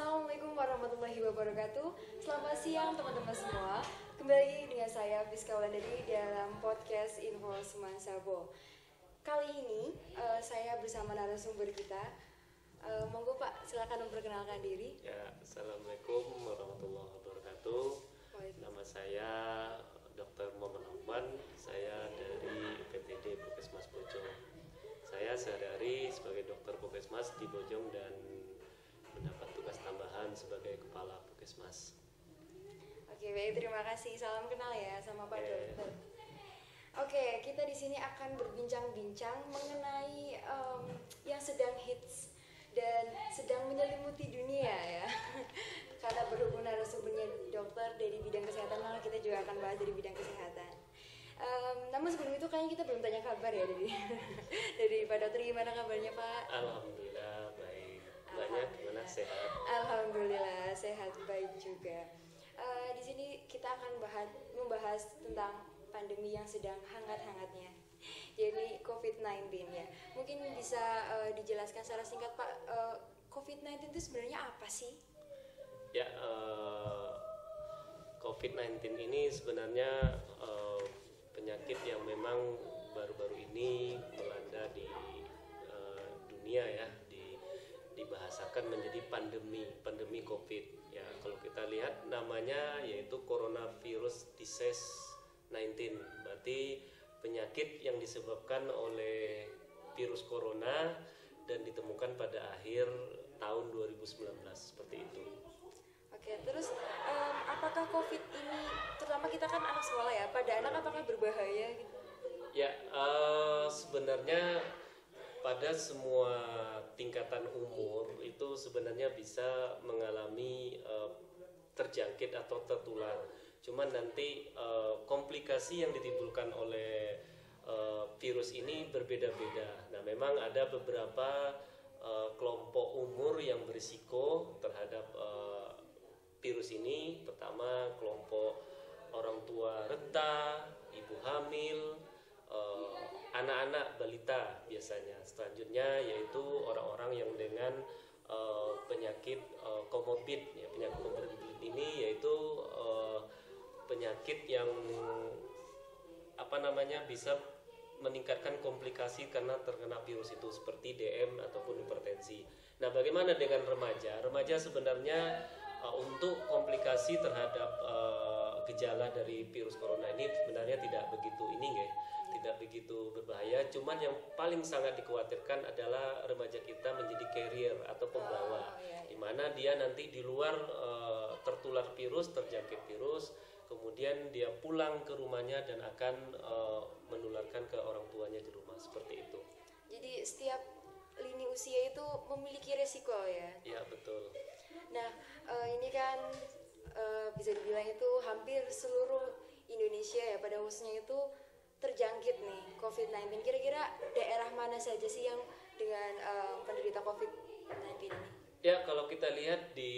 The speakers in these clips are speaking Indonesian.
Assalamualaikum warahmatullahi wabarakatuh. Selamat siang teman-teman semua. Kembali dengan saya Fiska Wulandari dalam podcast Info Semansabo. Kali ini saya bersama narasumber kita. Monggo Pak, silakan memperkenalkan diri. Ya, Assalamualaikum warahmatullahi wabarakatuh. Nama saya Dr. Muhammad Afwan. Saya dari PTD Puskesmas Bojong. Saya sehari-hari sebagai dokter Puskesmas di Bojong dan mendapat tugas tambahan sebagai kepala Puskesmas. Oke, baik, terima kasih. Salam kenal ya sama Pak Dokter. Oke, kita di sini akan berbincang-bincang mengenai yang sedang hits dan sedang menyelimuti dunia ya. Karena berhubung narasumbernya dokter dari bidang kesehatan, maka kita juga akan bahas dari bidang kesehatan. Namun sebelum itu kayaknya kita belum tanya kabar ya dari Pak Dokter. Gimana kabarnya Pak? Alhamdulillah baik. Banyak gimana, sehat? Alhamdulillah sehat, baik juga. Di sini kita akan membahas tentang pandemi yang sedang hangat-hangatnya, jadi COVID-19 ya. Mungkin bisa dijelaskan secara singkat Pak, COVID-19 itu sebenarnya apa sih? Ya, COVID-19 ini sebenarnya penyakit yang memang baru-baru ini melanda di dunia ya, dibahasakan menjadi pandemi COVID. Ya, kalau kita lihat namanya yaitu coronavirus disease 19, berarti penyakit yang disebabkan oleh virus corona dan ditemukan pada akhir tahun 2019 seperti itu. Oke, terus apakah COVID ini, terutama kita kan anak sekolah ya, pada anak apakah berbahaya gitu? Ya, sebenarnya pada semua tingkatan umur itu sebenarnya bisa mengalami terjangkit atau tertular. Cuman nanti komplikasi yang ditimbulkan oleh virus ini berbeda-beda. Nah, memang ada beberapa kelompok umur yang berisiko terhadap virus ini. Pertama, kelompok orang tua renta, ibu hamil, anak-anak balita biasanya. Selanjutnya yaitu orang-orang yang dengan penyakit komorbid ya. Penyakit komorbid ini yaitu penyakit yang bisa meningkatkan komplikasi karena terkena virus itu, seperti DM ataupun hipertensi. Nah, bagaimana dengan remaja? Remaja sebenarnya untuk komplikasi terhadap gejala dari virus corona ini sebenarnya tidak begitu berbahaya. Cuman yang paling sangat dikhawatirkan adalah remaja kita menjadi carrier atau pembawa, di mana dia nanti di luar tertular virus, terjangkit virus, kemudian dia pulang ke rumahnya dan akan menularkan ke orang tuanya di rumah, seperti itu. Jadi setiap lini usia itu memiliki resiko ya? Iya, betul. Nah, ini kan bisa dibilang itu hampir seluruh Indonesia ya pada khususnya itu terjangkit nih COVID-19. Kira-kira daerah mana saja sih yang dengan penderita COVID-19 ini? Ya, kalau kita lihat di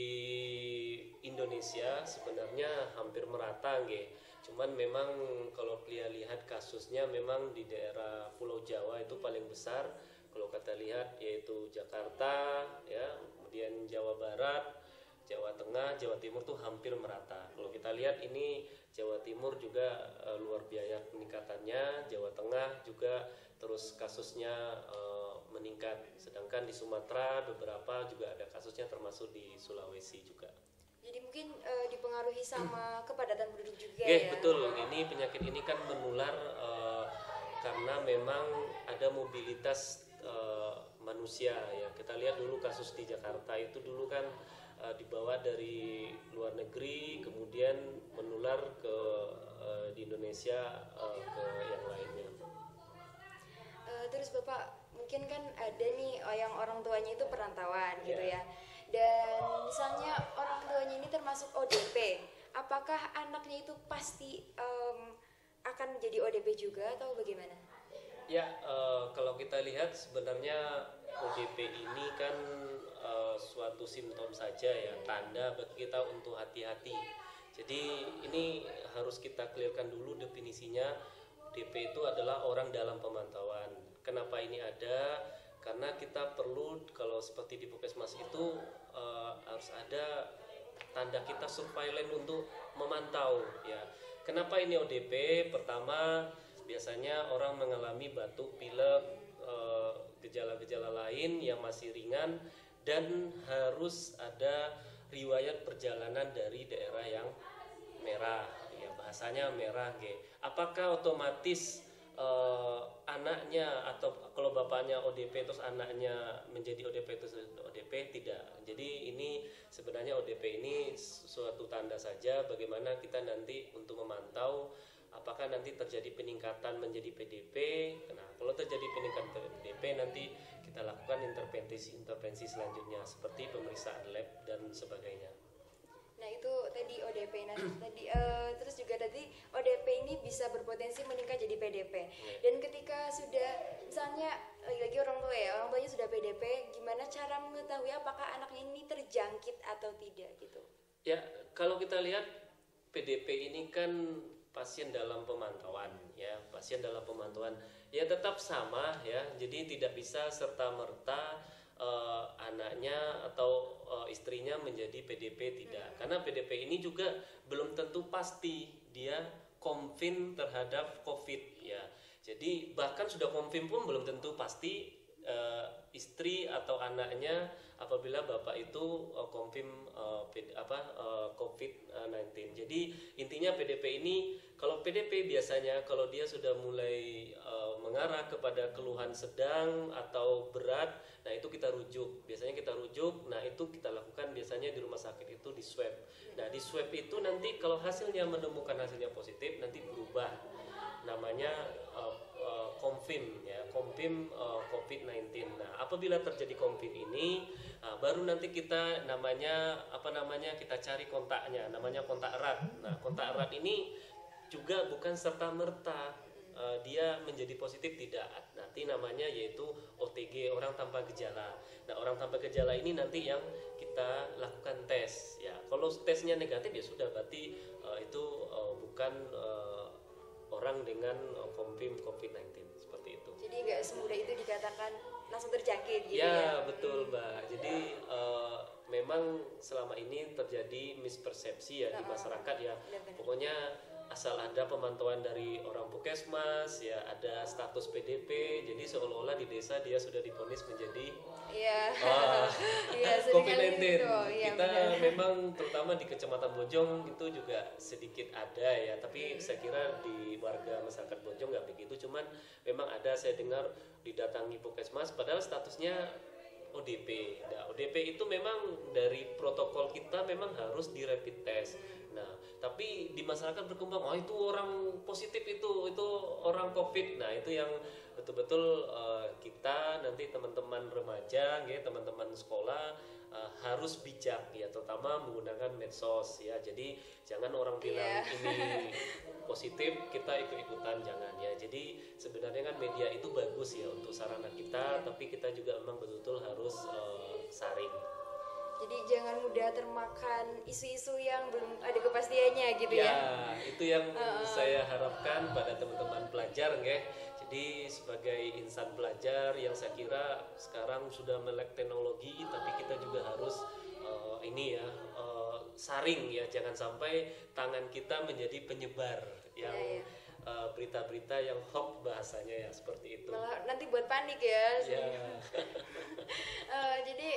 Indonesia sebenarnya hampir merata nggih. Cuman memang kalau kita lihat kasusnya memang di daerah Pulau Jawa itu paling besar. Kalau kita lihat yaitu Jakarta ya, kemudian Jawa Barat, Jawa Tengah, Jawa Timur tuh hampir merata. Kalau kita lihat ini Jawa Timur juga luar biasa peningkatannya, Jawa Tengah juga terus kasusnya meningkat. Sedangkan di Sumatera beberapa juga ada kasusnya, termasuk di Sulawesi juga. Jadi mungkin dipengaruhi sama kepadatan penduduk juga ya? Betul. Ini penyakit ini kan menular karena memang ada mobilitas manusia ya. Kita lihat dulu kasus di Jakarta itu dulu kan dibawa dari luar negeri, kemudian menular ke di Indonesia ke yang lainnya. Terus Bapak mungkin kan ada nih yang orang tuanya itu perantauan gitu ya, dan misalnya orang tuanya ini termasuk ODP, apakah anaknya itu pasti akan menjadi ODP juga atau bagaimana? Ya, kalau kita lihat sebenarnya ODP ini kan suatu simptom saja ya, tanda bagi kita untuk hati-hati. Jadi ini harus kita clearkan dulu definisinya. ODP itu adalah orang dalam pemantauan. Kenapa ini ada? Karena kita perlu, kalau seperti di Puskesmas itu harus harus ada tanda kita surveillance untuk memantau ya. Kenapa ini ODP? Pertama, biasanya orang mengalami batuk, pilek, gejala-gejala lain yang masih ringan dan harus ada riwayat perjalanan dari daerah yang merah ya, bahasanya merah G. Apakah otomatis anaknya atau kalau bapaknya ODP terus anaknya menjadi ODP terus ODP? Tidak. Jadi ini sebenarnya ODP ini suatu tanda saja bagaimana kita nanti untuk memantau apakah nanti terjadi peningkatan menjadi PDP. Nah, kalau terjadi peningkatan PDP nanti kita lakukan intervensi selanjutnya seperti pemeriksaan lab dan sebagainya. Nah itu tadi ODP. Nah tadi terus juga tadi ODP ini bisa berpotensi meningkat jadi PDP. Dan ketika sudah misalnya lagi orang tua ya, orang tuanya sudah PDP, gimana cara mengetahui apakah anaknya ini terjangkit atau tidak gitu? Ya kalau kita lihat PDP ini kan pasien dalam pemantauan ya, pasien dalam pemantauan ya tetap sama ya, jadi tidak bisa serta merta anaknya atau istrinya menjadi PDP, tidak. Karena PDP ini juga belum tentu pasti dia confirm terhadap COVID ya. Jadi bahkan sudah confirm pun belum tentu pasti istri atau anaknya apabila bapak itu confirm COVID-19. Jadi intinya PDP ini, kalau PDP biasanya kalau dia sudah mulai mengarah kepada keluhan sedang atau berat, nah itu kita rujuk. Biasanya kita rujuk, nah itu kita lakukan biasanya di rumah sakit itu di swab. Nah di swab itu nanti kalau hasilnya menemukan hasilnya positif, nanti berubah namanya confirm ya, confirm COVID-19. Nah, apabila terjadi confirm ini, baru nanti kita kita cari kontaknya, namanya kontak erat. Nah, kontak erat ini juga bukan serta merta dia menjadi positif, tidak. Nanti namanya yaitu OTG, orang tanpa gejala. Nah, orang tanpa gejala ini nanti yang kita lakukan tes ya. Kalau tesnya negatif ya sudah, berarti itu bukan orang dengan confirm COVID-19, seperti itu. Jadi nggak semudah itu dikatakan langsung terjangkit gitu ya? Ya, betul Mbak. Jadi memang selama ini terjadi mispersepsi ya di masyarakat ya. Benar-benar. Pokoknya asal ada pemantauan dari orang puskesmas ya, ada status PDP, jadi seolah-olah di desa dia sudah divonis menjadi COVID-19. Ya, Kita benar. memang terutama di Kecamatan Bojong itu juga sedikit ada ya, tapi saya kira di warga masyarakat Bojong nggak begitu, cuman memang ada, saya dengar didatangi puskesmas padahal statusnya ODP. Nah, ODP itu memang dari protokol kita memang harus di rapid test. Nah, tapi di masyarakat berkembang, oh itu orang positif, itu orang COVID. Nah, itu yang betul-betul kita nanti teman-teman remaja, ya, teman-teman sekolah harus bijak ya, terutama menggunakan medsos ya. Jadi jangan orang bilang ini positif kita ikut-ikutan, jangan ya. Jadi sebenarnya kan media itu bagus ya untuk sarana kita, tapi kita juga memang betul-betul harus saring. Jadi jangan mudah termakan isu-isu yang belum ada kepastiannya gitu ya. Ya, itu yang saya harapkan pada teman-teman pelajar ya. Jadi sebagai insan pelajar yang saya kira sekarang sudah melek teknologi, tapi kita juga harus saring ya, jangan sampai tangan kita menjadi penyebar yang berita-berita yang hoax bahasanya ya, seperti itu. Malah nanti buat panik ya. Jadi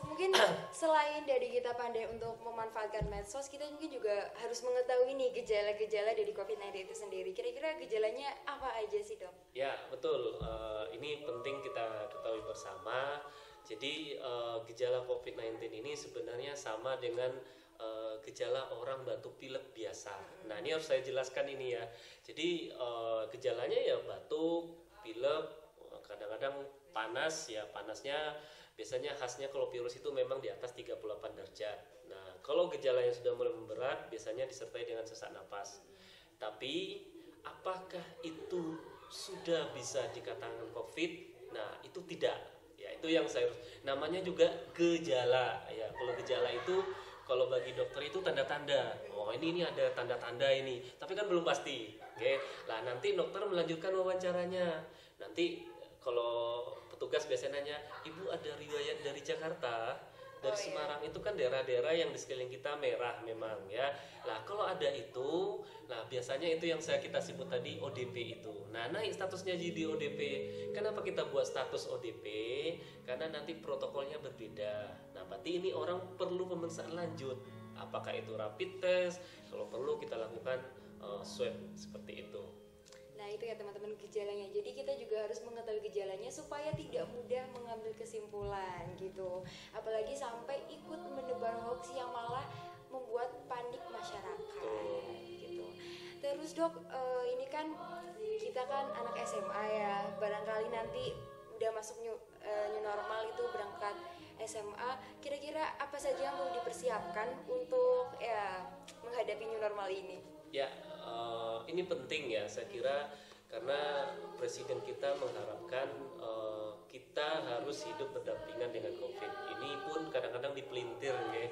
mungkin selain dari kita pandai untuk memanfaatkan medsos, kita mungkin juga harus mengetahui nih gejala-gejala dari COVID-19 itu sendiri. Kira-kira gejalanya apa aja sih dok? Ya betul, ini penting kita ketahui bersama. Jadi gejala COVID-19 ini sebenarnya sama dengan gejala orang batuk pilek biasa. Nah ini harus saya jelaskan ini ya. Jadi gejalanya ya batuk, pilek, kadang-kadang panas ya, panasnya biasanya khasnya kalau virus itu memang di atas 38 derajat. Nah kalau gejalanya sudah mulai memberat biasanya disertai dengan sesak napas. Tapi apakah itu sudah bisa dikatakan COVID? Nah itu tidak. Ya itu yang saya, namanya juga gejala ya. Kalau gejala itu kalau bagi dokter itu tanda-tanda. Oh ini ada tanda-tanda ini, tapi kan belum pasti. Oke. Lah nanti dokter melanjutkan wawancaranya. Nanti kalau petugas biasanya nanya, ibu ada riwayat dari Jakarta. Dari Semarang itu kan daerah-daerah yang di sekeliling kita merah memang ya. Nah kalau ada itu, nah biasanya itu yang kita sebut tadi ODP itu. Nah naik statusnya jadi ODP. Kenapa kita buat status ODP? Karena nanti protokolnya berbeda. Nah berarti ini orang perlu pemeriksaan lanjut. Apakah itu rapid test? Kalau perlu kita lakukan swab seperti itu. Nah itu ya teman-teman gejalanya. Jadi kita juga harus mengetahui gejalanya supaya tidak mudah mengambil kesimpulan gitu. Apalagi sampai ikut menebar hoax yang malah membuat panik masyarakat gitu. Terus dok, ini kan kita kan anak SMA ya. Barangkali nanti udah masuk new normal itu berangkat SMA. Kira-kira apa saja yang perlu dipersiapkan untuk ya menghadapi new normal ini? Ya, ini penting ya saya kira karena presiden kita mengharapkan kita harus hidup berdampingan dengan COVID. Ini pun kadang-kadang dipelintir ya.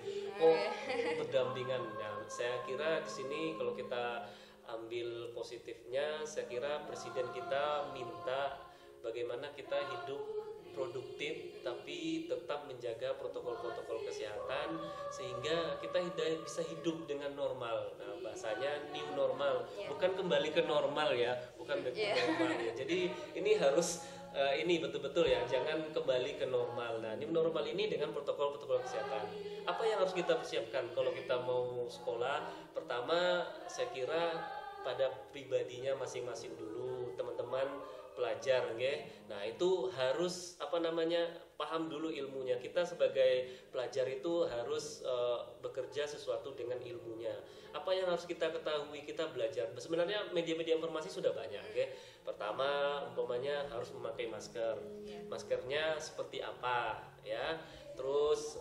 Berdampingan. Nah, saya kira di sini kalau kita ambil positifnya, saya kira presiden kita minta bagaimana kita hidup produktif tapi tetap menjaga protokol-protokol kesehatan sehingga kita bisa hidup dengan normal. Nah, bahasanya new normal, bukan kembali ke normal ya, bukan back to normal ya. Jadi ini harus ini betul-betul ya, jangan kembali ke normal. Nah, new normal ini dengan protokol-protokol kesehatan. Apa yang harus kita persiapkan kalau kita mau sekolah? Pertama, saya kira pada pribadinya masing-masing dulu, teman-teman pelajar nggih. Nah, itu harus paham dulu ilmunya. Kita sebagai pelajar itu harus bekerja sesuatu dengan ilmunya. Apa yang harus kita ketahui, kita belajar. Sebenarnya media-media informasi sudah banyak nggih. Pertama, umpamanya harus memakai masker. Maskernya seperti apa ya? Terus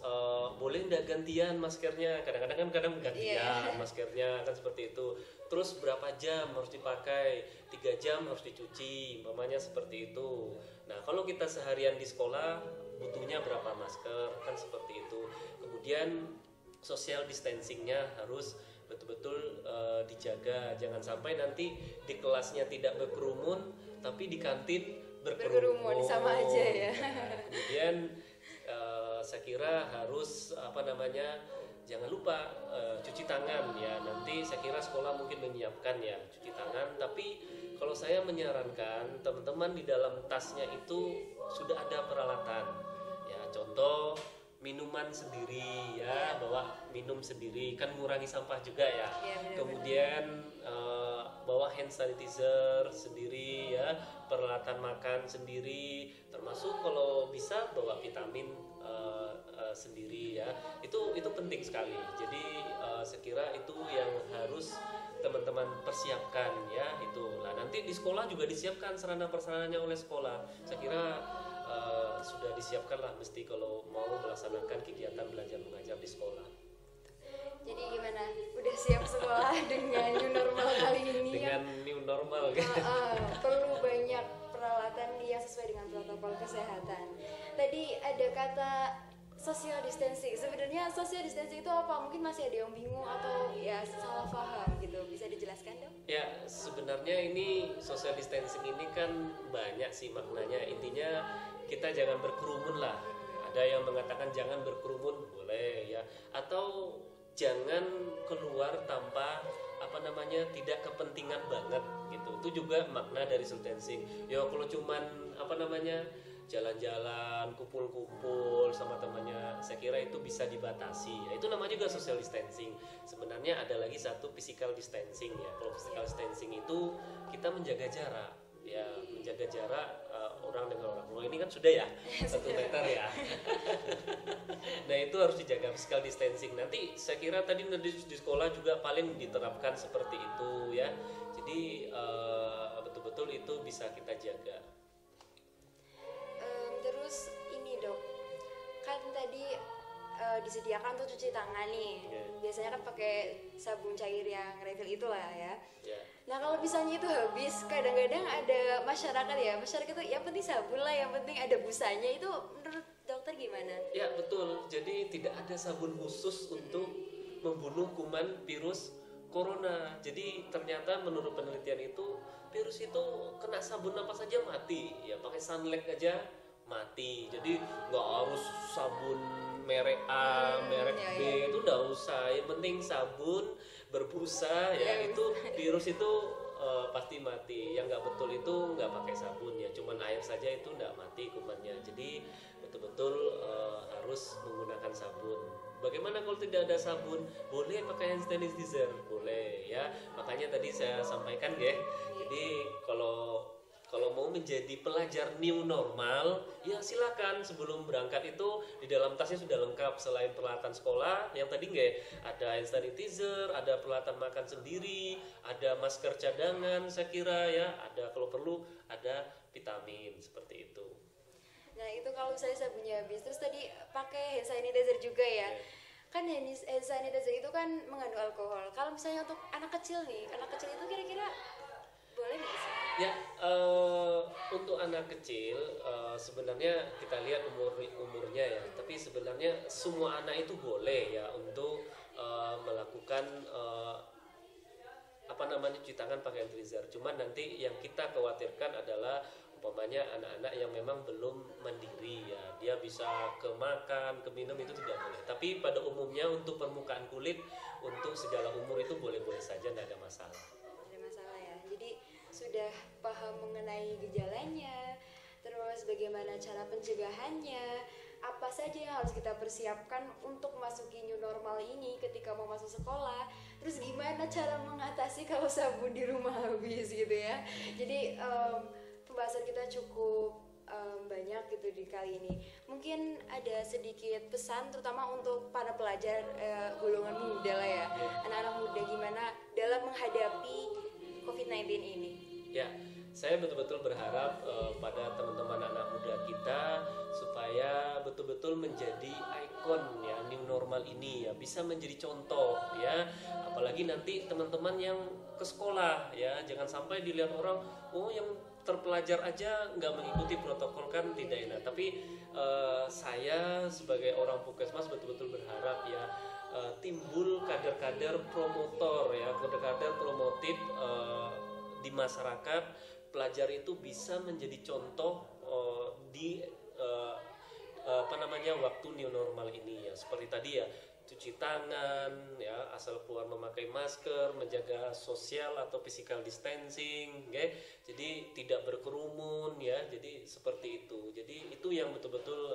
boleh nggak gantian maskernya? Kadang-kadang kan gantian maskernya kan seperti itu. Terus berapa jam harus dipakai? 3 jam harus dicuci, umpamanya seperti itu. Nah, kalau kita seharian di sekolah butuhnya berapa masker? Kan seperti itu. Kemudian social distancingnya harus betul-betul dijaga. Jangan sampai nanti di kelasnya tidak berkerumun, tapi di kantin berkerumun. Sama aja ya. Nah, kemudian saya kira harus jangan lupa cuci tangan ya. Nanti saya kira sekolah mungkin menyiapkan ya cuci tangan. Tapi kalau saya menyarankan teman-teman di dalam tasnya itu sudah ada peralatan. Ya contoh minuman sendiri ya, bawa minum sendiri kan mengurangi sampah juga ya. Kemudian bawa hand sanitizer sendiri ya, peralatan makan sendiri, termasuk kalau bisa bawa vitamin sendiri ya. Itu penting sekali. Jadi saya kira itu yang harus teman-teman persiapkan ya itu. Nah, nanti di sekolah juga disiapkan sarana-prasarananya oleh sekolah. Saya kira sudah disiapkan lah mesti kalau mau melaksanakan kegiatan belajar mengajar di sekolah. Jadi gimana? Udah siap sekolah dengan new normal kali ini? Dengan new normal kan? Perlu banyak peralatan yang sesuai dengan protokol kesehatan. Tadi ada kata social distancing. Sebenarnya social distancing itu apa? Mungkin masih ada yang bingung atau ya salah paham gitu. Bisa dijelaskan dong? Ya, sebenarnya ini social distancing ini kan banyak sih maknanya. Intinya kita jangan berkerumun lah. Ada yang mengatakan jangan berkerumun, boleh ya. Atau jangan keluar tanpa tidak kepentingan banget gitu. Itu juga makna dari social distancing. Ya kalau cuman jalan-jalan, kumpul-kumpul sama temannya, saya kira itu bisa dibatasi. Ya, itu namanya juga social distancing. Sebenarnya ada lagi satu physical distancing ya. Kalau physical distancing itu kita menjaga jarak. Ya, menjaga jarak orang dengan orang. Oh, ini kan sudah ya 1 meter ya. Nah, itu harus dijaga physical distancing. Nanti saya kira tadi di sekolah juga paling diterapkan seperti itu ya. Jadi betul-betul itu bisa kita jaga. Terus ini dok, kan tadi disediakan tuh cuci tangan nih. Biasanya kan pakai sabun cair yang refill itulah ya. Nah kalau misalnya itu habis, kadang-kadang ada masyarakat itu yang penting sabun lah, yang penting ada busanya. Itu menurut dokter gimana? Ya betul, jadi tidak ada sabun khusus untuk membunuh kuman virus corona. Jadi ternyata menurut penelitian itu virus itu kena sabun apa saja mati. Ya pakai sunlight aja mati. Jadi nggak harus sabun merek A, merek ya, B ya. itu nggak usah. Yang penting sabun berbusa ya, Ya, itu virus itu pasti mati. Yang nggak betul itu nggak pakai sabun ya, cuman air saja itu nggak mati kumannya. Jadi betul-betul harus menggunakan sabun. Bagaimana kalau tidak ada sabun? Boleh pakai hand sanitizer, boleh ya. Makanya tadi saya sampaikan ya. Jadi kalau mau menjadi pelajar new normal, ya silakan sebelum berangkat itu di dalam tasnya sudah lengkap selain peralatan sekolah yang tadi nggak ada hand sanitizer, ada peralatan makan sendiri, ada masker cadangan saya kira ya, ada kalau perlu ada vitamin seperti itu. Nah itu kalau misalnya sabunnya habis, terus tadi pakai hand sanitizer juga ya. Kan hand sanitizer itu kan mengandung alkohol. Kalau misalnya untuk anak kecil nih, anak kecil itu kira-kira boleh nggak sih? Ya, untuk anak kecil sebenarnya kita lihat umurnya ya. Tapi sebenarnya semua anak itu boleh ya untuk melakukan cuci tangan pakai hand sanitizer. Cuman nanti yang kita khawatirkan adalah umpamanya anak-anak yang memang belum mandiri ya, dia bisa ke makan, ke minum itu tidak boleh. Tapi pada umumnya untuk permukaan kulit untuk segala umur itu boleh-boleh saja, tidak ada masalah. Ada masalah ya. Jadi sudah paham mengenai gejalanya, terus bagaimana cara pencegahannya, apa saja yang harus kita persiapkan untuk memasuki new normal ini ketika mau masuk sekolah, terus gimana cara mengatasi kalau sabun di rumah habis gitu ya. Jadi pembahasan kita cukup banyak gitu di kali ini. Mungkin ada sedikit pesan terutama untuk para pelajar golongan muda lah ya, anak-anak muda gimana dalam menghadapi COVID-19 ini. Ya, saya betul-betul berharap pada teman-teman anak muda kita supaya betul-betul menjadi ikon ya new normal ini ya, bisa menjadi contoh ya, apalagi nanti teman-teman yang ke sekolah ya, jangan sampai dilihat orang yang terpelajar aja nggak mengikuti protokol, kan tidak enak. Tapi saya sebagai orang Puskesmas betul-betul berharap ya timbul kader-kader promotor ya, kader-kader promotif di masyarakat. Pelajar itu bisa menjadi contoh di waktu new normal ini ya, seperti tadi ya, cuci tangan ya, asal keluar memakai masker, menjaga sosial atau physical distancing, okay? Jadi tidak berkerumun ya, jadi seperti itu. Jadi itu yang betul-betul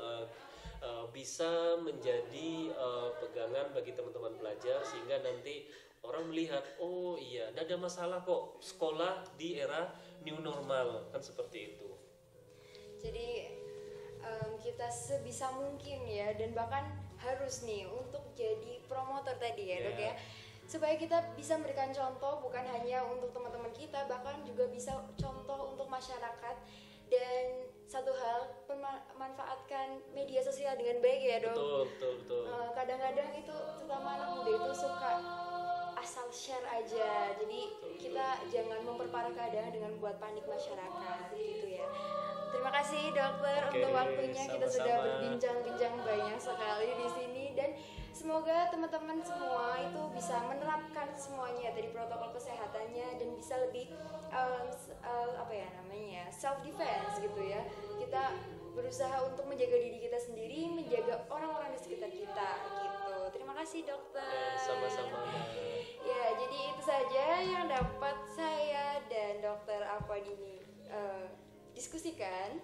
bisa menjadi pegangan bagi teman-teman pelajar, sehingga nanti orang melihat, oh iya, tidak ada masalah kok sekolah di era new normal, kan seperti itu. Jadi kita sebisa mungkin ya, dan bahkan harus nih untuk jadi promotor tadi ya dok ya, supaya kita bisa memberikan contoh bukan hanya untuk teman-teman kita, bahkan juga bisa contoh untuk masyarakat. Dan satu hal, memanfaatkan media sosial dengan baik ya dok. Betul. Kadang-kadang itu terutama anak muda itu suka asal share aja, jadi kita jangan memperparah keadaan dengan buat panik masyarakat gitu ya. Terima kasih dokter untuk waktunya, kita sudah berbincang-bincang banyak sekali di sini, dan semoga teman-teman semua itu bisa menerapkan semuanya dari protokol kesehatannya dan bisa lebih self defense gitu ya. Kita berusaha untuk menjaga diri kita sendiri, menjaga orang-orang di sekitar kita gitu. Terima kasih dokter. Sama-sama. Ya, jadi itu saja yang dapat saya dan dokter Afwadini diskusikan.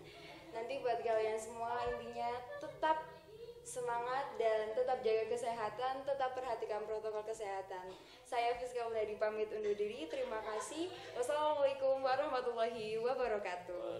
Nanti buat kalian semua, intinya tetap semangat dan tetap jaga kesehatan, tetap perhatikan protokol kesehatan. Saya Fiska Mulyadi pamit undur diri. Terima kasih. Wassalamualaikum warahmatullahi wabarakatuh.